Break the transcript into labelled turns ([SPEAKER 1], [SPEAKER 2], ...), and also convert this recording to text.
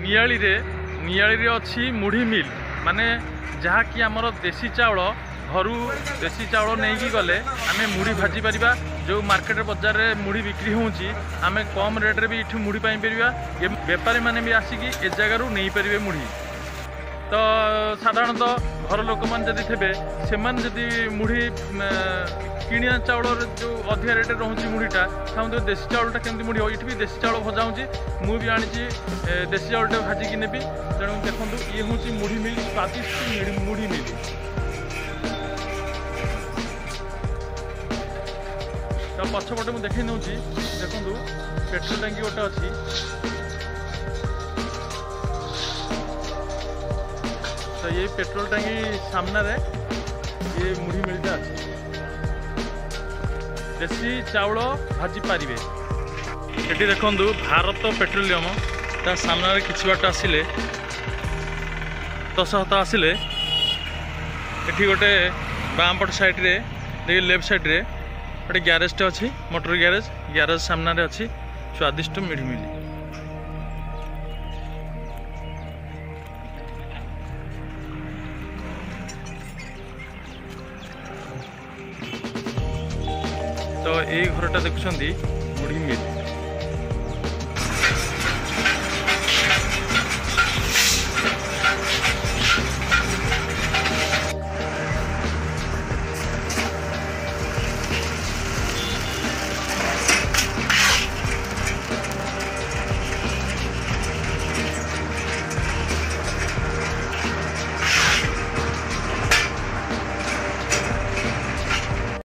[SPEAKER 1] नियाली अच्छी मुढ़ी मिल माने जहाँकि आमर देसी चाउल घर देसी चाउल नहीं गले आम मुढ़ी भाजी पारिबा जो मार्केट बजार में मुढ़ी बिक्री होउची आम कम रेट्रे भी इठू मुढ़ी पाई परिबा बेपारी माने भी आसिकी ए जगार नहीं पारे मुढ़ी। तो साधारणतः घर लोक मैंने जदि थे से मुढ़ी किणिया चाउल जो अधिका रेट रोचे मुढ़ीटा खाऊ देसी चाउलटा केमती मुढ़ी हो ये देसी चाउल भजा हो मुझे आनी देसी चाउलटा भाजिकी नेबी तेणु देखो ये हूँ मुढ़ी मिल स्वादिष्ट मुढ़ी मिल। तो पछपटे मुझे देखी नौ देखो पेट्रोल टांकी गोटे अच्छी तो ये पेट्रोल टांकी सामने रे ये मुढ़ी मिलता अच्छी देसी चाउल भाजी पारे ये देखु भारत पेट्रोलियम ता सामने किसी बाट आसिले 10 हाथ आसिले ये गोटे बामपट साइड्रे देखिए लेफ्ट साइड्रे गोटे ग्यारेज टे अच्छी मोटर ग्यारेज सामने अच्छी स्वादिष्ट मुढ़ी मिली। तो ये घरटा देखुं मुढ़ी मिल।